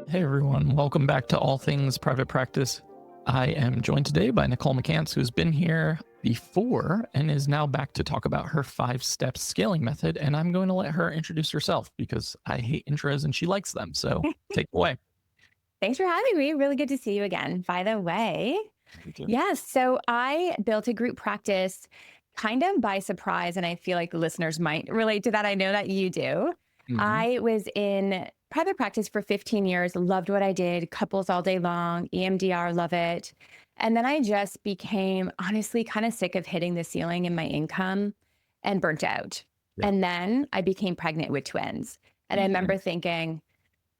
Hey everyone, welcome back to All Things Private Practice. I am joined today by Nicole McCance, who's been here before and is now back to talk about her 5-step scaling method. And I'm going to let her introduce herself because I hate intros and she likes them. So take it away. Thanks for having me. Really good to see you again. By the way, You too. yes. So I built a group practice kind of by surprise, and I feel like the listeners might relate to that. I know that you do. Mhm. I was in private practice for 15 years, loved what I did, couples all day long, EMDR, love it. And then I just became honestly kind of sick of hitting the ceiling in my income and burnt out. Yeah. And then I became pregnant with twins. And I Mhm. remember thinking,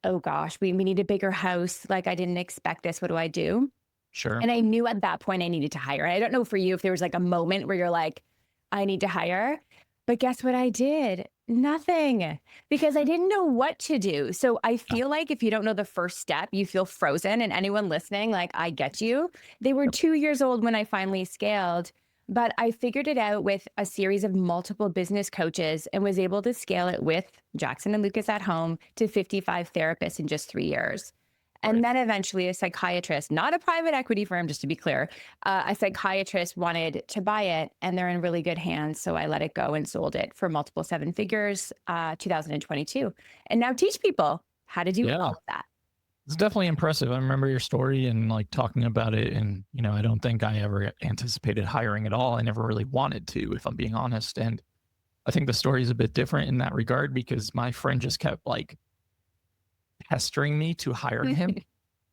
oh gosh, we need a bigger house. Like I didn't expect this. What do I do? Sure. And I knew at that point I needed to hire. I don't know for you if there was like a moment where you're like, I need to hire. But guess what I did? Nothing, because I didn't know what to do. So I Yeah. feel like if you don't know the first step, you feel frozen. And anyone listening, like, I get you. They were Yep. 2 years old when I finally scaled, but I figured it out with a series of multiple business coaches and was able to scale it with Jackson and Lucas at home to 55 therapists in just 3 years. Right. And then eventually a psychiatrist, not a private equity firm, just to be clear, a psychiatrist wanted to buy it and they're in really good hands. So I let it go and sold it for multiple 7 figures, 2022. And now teach people how to do Yeah. all of that. It's definitely impressive. I remember your story and like talking about it. And, I don't think I ever anticipated hiring at all. I never really wanted to, if I'm being honest. And I think the story is a bit different in that regard because my friend just kept like pestering me to hire him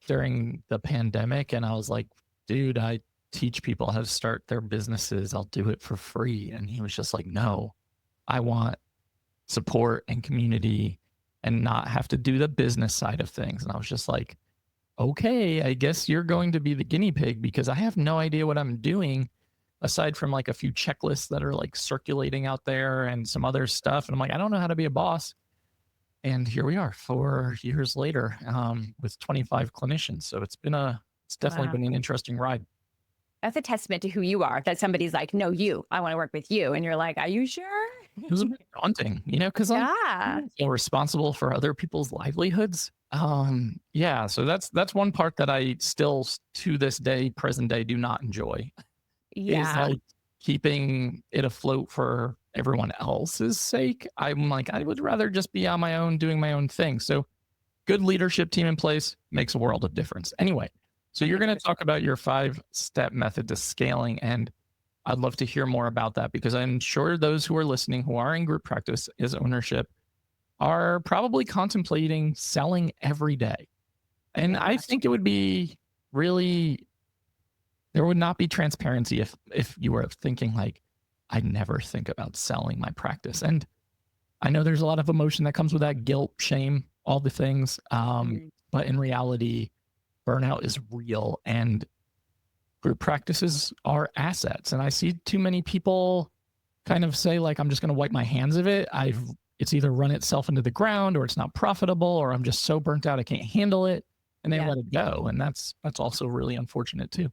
during the pandemic. And I was like, dude, I teach people how to start their businesses. I'll do it for free. And he was just like, no, I want support and community and not have to do the business side of things. And I was just like, okay, I guess you're going to be the guinea pig because I have no idea what I'm doing aside from like a few checklists that are like circulating out there and some other stuff. And I'm like, I don't know how to be a boss. And here we are 4 years later, with 25 clinicians. So it's definitely Wow. been an interesting ride. That's a testament to who you are, that somebody's like, no, I want to work with you. And you're like, are you sure? It was a bit daunting, because I'm Yeah. responsible for other people's livelihoods. Yeah, so that's one part that I still to this day, present day, do not enjoy is Yeah. like keeping it afloat for everyone else's sake. I'm like, I would rather just be on my own doing my own thing. So good leadership team in place makes a world of difference. Anyway, so you're going to 100%. talk about your 5-step method to scaling. And I'd love to hear more about that because I'm sure those who are listening who are in group practice as ownership are probably contemplating selling every day. And I Yeah. think it would be really, there would not be transparency if you were thinking like, I never think about selling my practice. And I know there's a lot of emotion that comes with that, guilt, shame, all the things. Mhm. But in reality, burnout is real and group practices are assets. And I see too many people kind of say like, I'm just going to wipe my hands of it. It's either run itself into the ground or it's not profitable or I'm just so burnt out I can't handle it and they Yeah. let it go. And that's also really unfortunate too.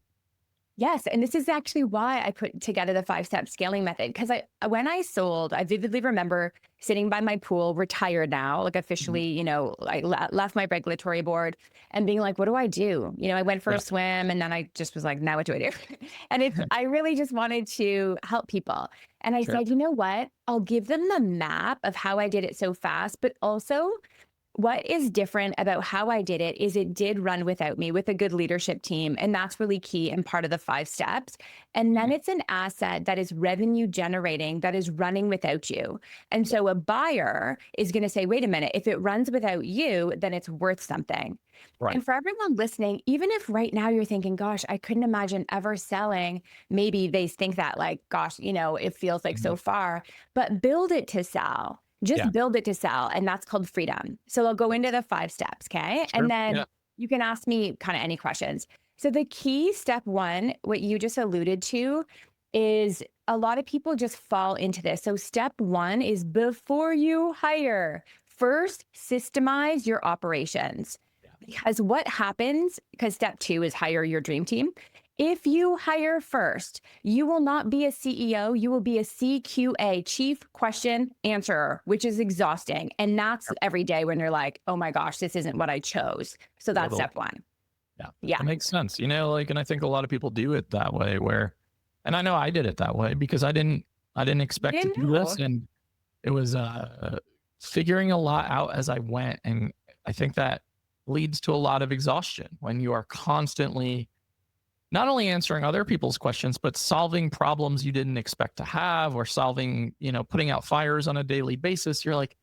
Yes, and this is actually why I put together the 5-step scaling method. Because when I sold, I vividly remember sitting by my pool, retired now, like Mhm. officially, I left my regulatory board and being like, what do I do? I went for a Yeah. swim and then I just was like, now what do I do? And I really just wanted to help people. And I Sure. said, you know what? I'll give them the map of how I did it so fast, but also what is different about how I did it is it did run without me with a good leadership team. And that's really key and part of the 5 steps. And then Mhm. it's an asset that is revenue generating, that is running without you. And Yeah. so a buyer is going to say, wait a minute, if it runs without you, then it's worth something. Right. And for everyone listening, even if right now you're thinking, gosh, I couldn't imagine ever selling, maybe they think that, like, gosh, it feels like Mhm. so far, but build it to sell. Yeah. Just build it to sell. And that's called freedom. So I'll go into the 5 steps. Okay. And Sure. then Yeah. you can ask me kind of any questions. So the key step one, what you just alluded to, is a lot of people just fall into this. So step one is before you hire, first systemize your operations. Yeah. Because what happens, because step two is hire your dream team. If you hire first, you will not be a CEO. You will be a CQA, Chief Question Answerer, which is exhausting. And that's every day when you're like, oh my gosh, this isn't what I chose. So that's Totally. step one. Yeah, Yeah. that makes sense. Like, and I think a lot of people do it that way where, and I know I did it that way because I didn't You expect to didn't do know. this. And it was, figuring a lot out as I went. And I think that leads to a lot of exhaustion when you are constantly not only answering other people's questions, but solving problems you didn't expect to have or solving, putting out fires on a daily basis. You're like,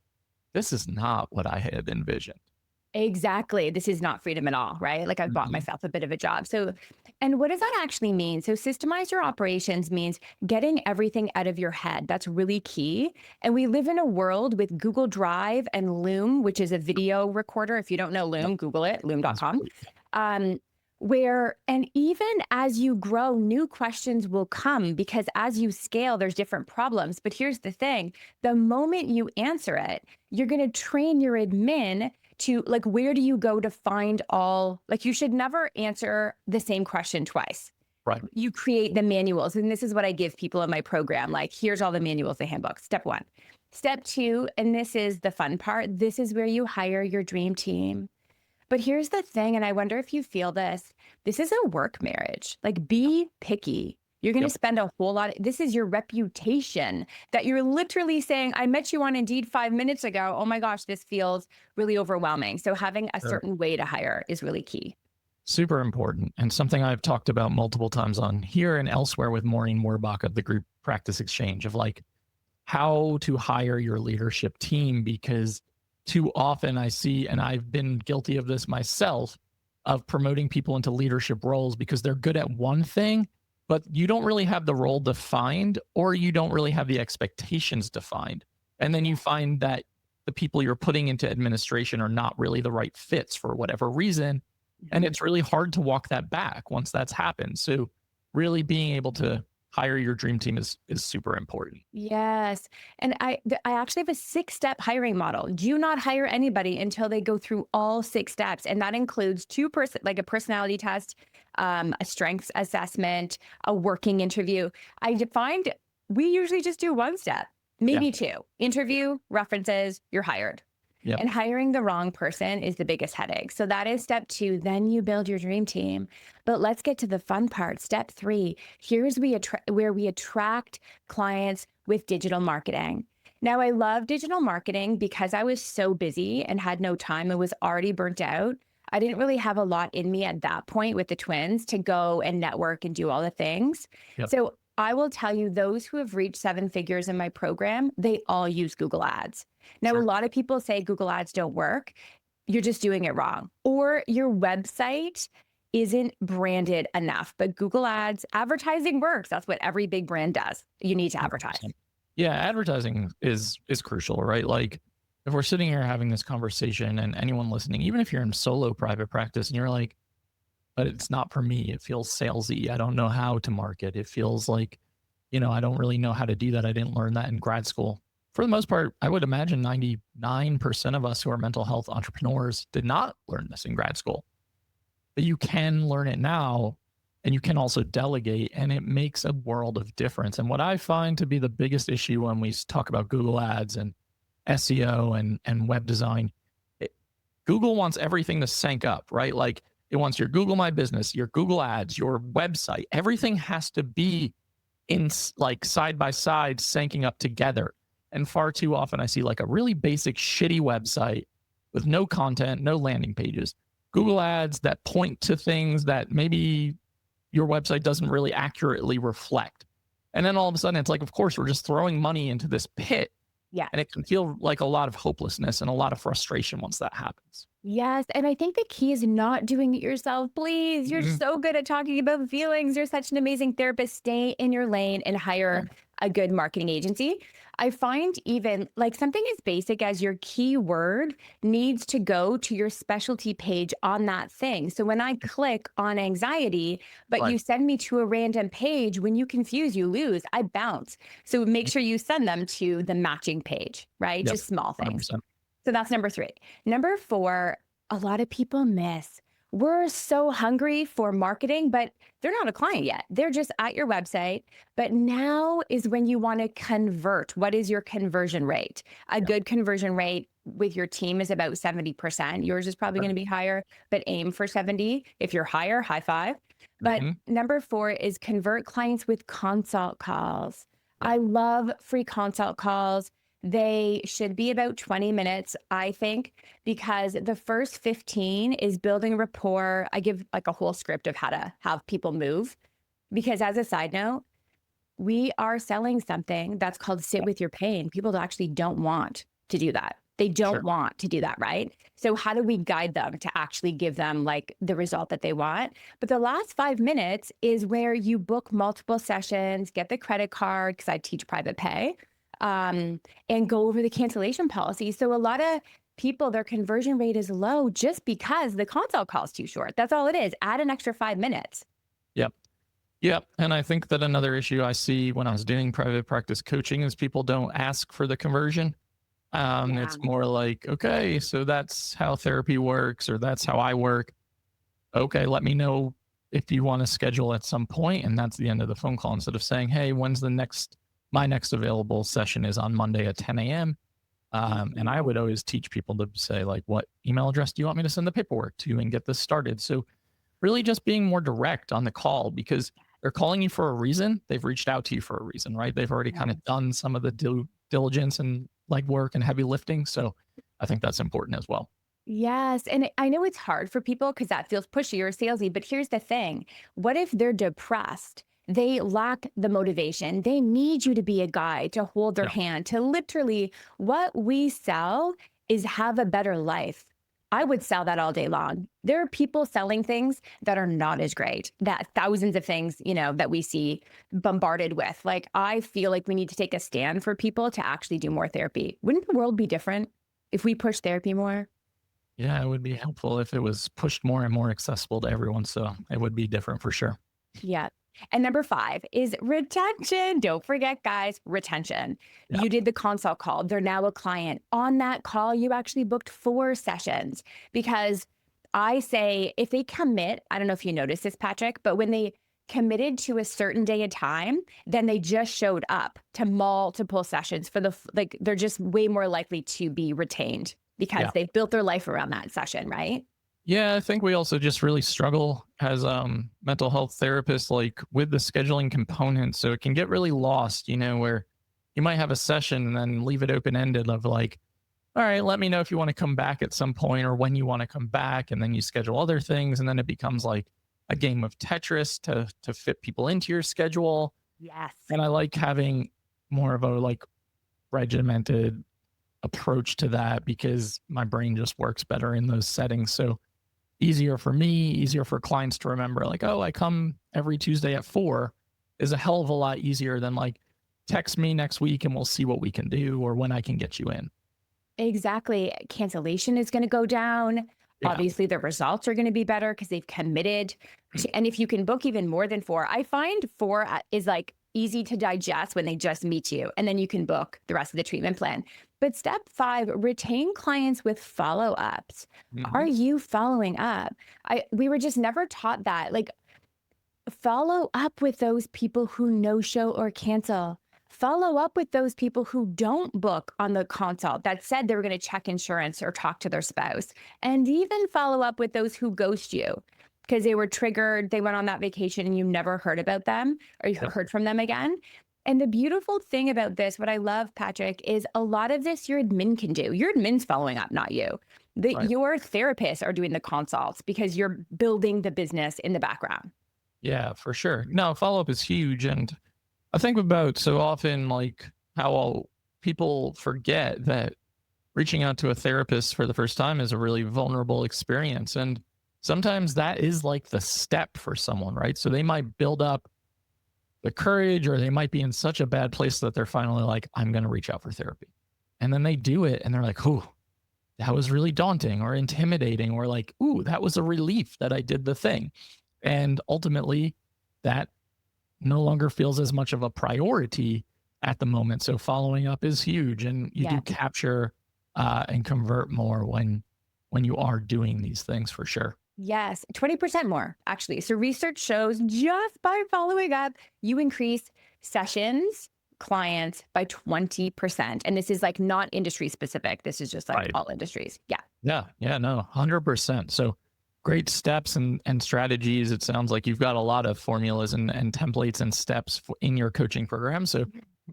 this is not what I had envisioned. Exactly. This is not freedom at all, right? Like I've bought Mhm. myself a bit of a job. So, and what does that actually mean? So, systemize your operations means getting everything out of your head. That's really key. And we live in a world with Google Drive and Loom, which is a video recorder. If you don't know Yep. Loom, Google it, That's loom.com. great. Um, and even as you grow, new questions will come because as you scale, there's different problems. But here's the thing, the moment you answer it, you're going to train your admin to like, where do you go to find all, like, you should never answer the same question twice. Right. You create the manuals. And this is what I give people in my program. Like, here's all the manuals, the handbook. Step one. Step two, and this is the fun part, this is where you hire your dream team. But here's the thing, and I wonder if you feel this. This is a work marriage. Like, be picky. You're going to Yep. spend a whole lot. This is your reputation that you're literally saying, I met you on Indeed 5 minutes ago. Oh my gosh, this feels really overwhelming. So having a Sure. certain way to hire is really key. Super important and something I've talked about multiple times on here and elsewhere with Maureen Morbach of the group Practice Exchange of like how to hire your leadership team because too often I see, and I've been guilty of this myself, of promoting people into leadership roles because they're good at one thing, but you don't really have the role defined or you don't really have the expectations defined. And then you find that the people you're putting into administration are not really the right fits for whatever reason. And it's really hard to walk that back once that's happened. So really being able to hire your dream team is super important. Yes. And I actually have a 6-step hiring model. Do not hire anybody until they go through all 6 steps. And that includes like a personality test, a strengths assessment, a working interview. I find we usually just do 1 step, Yeah. maybe 2. Interview, references, you're hired. Yep. And hiring the wrong person is the biggest headache. So that is step 2. Then you build your dream team. But let's get to the fun part. Step 3. Here's where we attract clients with digital marketing. Now, I love digital marketing because I was so busy and had no time and was already burnt out. I didn't really have a lot in me at that point with the twins to go and network and do all the things. Yep. So I will tell you, those who have reached 7 figures in my program, they all use Google Ads. Now, Sure. a lot of people say Google Ads don't work. You're just doing it wrong. Or your website isn't branded enough. But Google Ads, advertising works. That's what every big brand does. You need to advertise. 100%. Yeah, advertising is crucial, right? Like if we're sitting here having this conversation and anyone listening, even if you're in solo private practice and you're like, but it's not for me. It feels salesy. I don't know how to market. It feels like, I don't really know how to do that. I didn't learn that in grad school. For the most part, I would imagine 99% of us who are mental health entrepreneurs did not learn this in grad school. But you can learn it now and you can also delegate, and it makes a world of difference. And what I find to be the biggest issue when we talk about Google Ads and SEO and web design, Google wants everything to sync up, right? Like it wants your Google My Business, your Google Ads, your website. Everything has to be in like side by side, syncing up together. And far too often I see like a really basic shitty website with no content, no landing pages, Google Ads that point to things that maybe your website doesn't really accurately reflect. And then all of a sudden it's like, of course, we're just throwing money into this pit. Yeah. And it can feel like a lot of hopelessness and a lot of frustration once that happens. Yes. And I think the key is not doing it yourself. Please, you're so good at talking about feelings. You're such an amazing therapist. Stay in your lane and hire a good marketing agency. I find even like something as basic as your keyword needs to go to your specialty page on that thing. So when I click on anxiety, but Right. you send me to a random page, when you confuse, you lose, I bounce. So make sure you send them to the matching page, right? Yep. Just small things. 100%. So that's number 3. Number 4, a lot of people miss. we're so hungry for marketing, but they're not a client yet. They're just at your website. But now is when you want to convert. What is your conversion rate? A Yeah. good conversion rate with your team is about 70%. Yours is probably going to be higher, but aim for 70. If you're higher, high five. But Mm-hmm. number four is convert clients with consult calls. Yeah. I love free consult calls. They should be about 20 minutes, I think, because the first 15 is building rapport. I give like a whole script of how to have people move. Because as a side note, we are selling something that's called sit with your pain. People actually don't want to do that. They don't Sure. want to do that, right? So how do we guide them to actually give them like the result that they want? But the last 5 minutes is where you book multiple sessions, get the credit card, because I teach private pay, and go over the cancellation policy. So a lot of people, their conversion rate is low just because the consult call is too short. That's all it is. Add an extra 5 minutes. Yep. Yep. And I think that another issue I see when I was doing private practice coaching is people don't ask for the conversion. Yeah. It's more like, okay, so that's how therapy works, or that's how I work. Okay, let me know if you want to schedule at some point, and that's the end of the phone call. Instead of saying, hey, when's my next available session is on Monday at 10 a.m. And I would always teach people to say, like, what email address do you want me to send the paperwork to and get this started? So really just being more direct on the call, because they're calling you for a reason. They've reached out to you for a reason, right? They've already kind of done some of the due diligence and like work and heavy lifting. So I think that's important as well. Yes. And I know it's hard for people because that feels pushy or salesy, but here's the thing. What if they're depressed? They lack the motivation. They need you to be a guide, to hold their Yeah. hand, to literally what we sell is have a better life. I would sell that all day long. There are people selling things that are not as great, that thousands of things, that we see bombarded with. Like, I feel like we need to take a stand for people to actually do more therapy. Wouldn't the world be different if we push therapy more? Yeah, it would be helpful if it was pushed more and more accessible to everyone. So it would be different for sure. Yeah. And number five is retention. Don't forget, guys, retention. Yeah. You did the consult call. They're now a client. On that call, you actually booked 4 sessions because I say if they commit, I don't know if you noticed this, Patrick, but when they committed to a certain day and time, then they just showed up to multiple sessions like they're just way more likely to be retained because Yeah. they've built their life around that session, right? Yeah, I think we also just really struggle as mental health therapists, like with the scheduling component. So it can get really lost, where you might have a session and then leave it open ended of like, all right, let me know if you want to come back at some point or when you want to come back. And then you schedule other things. And then it becomes like a game of Tetris to fit people into your schedule. Yes. And I like having more of a like regimented approach to that because my brain just works better in those settings. So easier for me, easier for clients to remember, like, oh, I come every Tuesday at 4 is a hell of a lot easier than like text me next week and we'll see what we can do or when I can get you in. Exactly. Cancellation is going to go down. Yeah. Obviously, the results are going to be better because they've committed. And if you can book even more than 4, I find 4 is like easy to digest when they just meet you, and then you can book the rest of the treatment plan. But step 5, retain clients with follow-ups. Are Mhm. you following up? We were just never taught that. Like, follow up with those people who no show or cancel. Follow up with those people who don't book on the consult that said they were going to check insurance or talk to their spouse. And even follow up with those who ghost you because they were triggered. They went on that vacation and you never heard about them or you Yep. heard from them again. And the beautiful thing about this, what I love, Patrick, is a lot of this your admin can do. Your admin's following up, not you. Right. Your therapists are doing the consults because you're building the business in the background. Yeah, for sure. No, follow up is huge. And I think about so often like how all people forget that reaching out to a therapist for the first time is a really vulnerable experience. And sometimes that is like the step for someone, right? So they might build up the courage or they might be in such a bad place that they're finally like, I'm going to reach out for therapy. And then they do it and they're like, ooh, that was really daunting or intimidating, or like, ooh, that was a relief that I did the thing. And ultimately, that no longer feels as much of a priority at the moment. So following up is huge, and you do Yeah. capture and convert more when you are doing these things for sure. Yes, 20% more, actually. So research shows just by following up, you increase sessions, clients by 20%. And this is like not industry specific. This is just like Right. all industries. Yeah. Yeah. Yeah. No, 100%. So great steps and strategies. It sounds like you've got a lot of formulas and templates and steps in your coaching program. So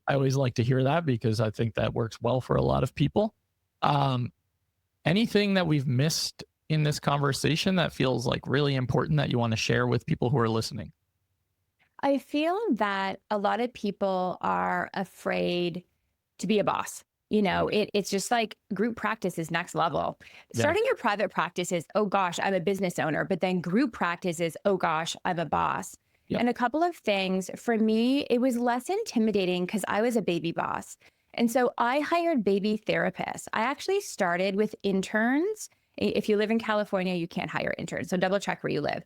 I always like to hear that because I think that works well for a lot of people. Um, Anything that we've missed in this conversation that feels like really important that you want to share with people who are listening? I feel that a lot of people are afraid to be a boss. It's just like group practice is next level. Yeah. Starting your private practice is, oh gosh, I'm a business owner. But then group practice is, oh gosh, I'm a boss. Yep. And a couple of things for me, it was less intimidating because I was a baby boss. And so I hired baby therapists. I actually started with interns. If you live in California, you can't hire interns. So double check where you live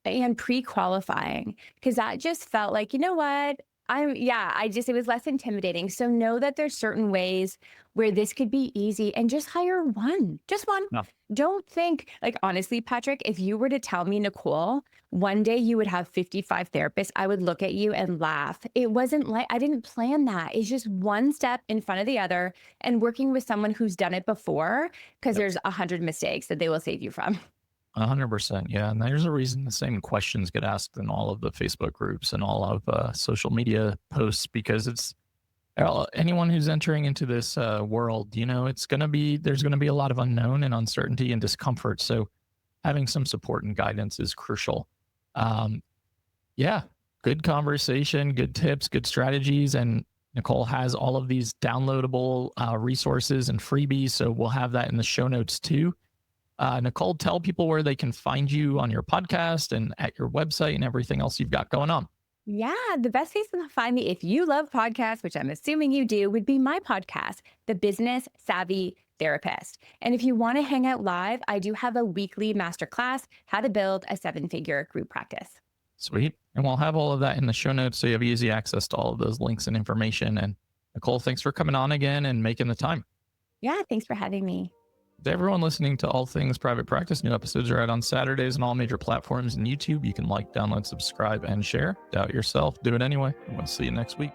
and pre-qualifying because that just felt like, you know what? It was less intimidating. So know that there's certain ways where this could be easy and just hire one, just one. No. Don't think like, honestly, Patrick, if you were to tell me, Nicole, one day you would have 55 therapists, I would look at you and laugh. It wasn't like I didn't plan that. It's just one step in front of the other and working with someone who's done it before because Yep. there's 100 mistakes that they will save you from. 100%. Yeah. And there's a reason the same questions get asked in all of the Facebook groups and all of social media posts because it's anyone who's entering into this world, there's going to be a lot of unknown and uncertainty and discomfort. So having some support and guidance is crucial. Um, yeah. Good conversation, good tips, good strategies. And Nicole has all of these downloadable resources and freebies. So we'll have that in the show notes too. Nicole, tell people where they can find you on your podcast and at your website and everything else you've got going on. Yeah, the best place to find me if you love podcasts, which I'm assuming you do, would be my podcast, The Business Savvy Therapist. And if you want to hang out live, I do have a weekly masterclass, How to Build a Seven-Figure Group Practice. Sweet. And we'll have all of that in the show notes so you have easy access to all of those links and information. And Nicole, thanks for coming on again and making the time. Yeah, thanks for having me. To everyone listening to All Things Private Practice, new episodes are out on Saturdays on all major platforms and YouTube. You can like, download, subscribe, and share. Doubt yourself. Do it anyway. And we'll see you next week.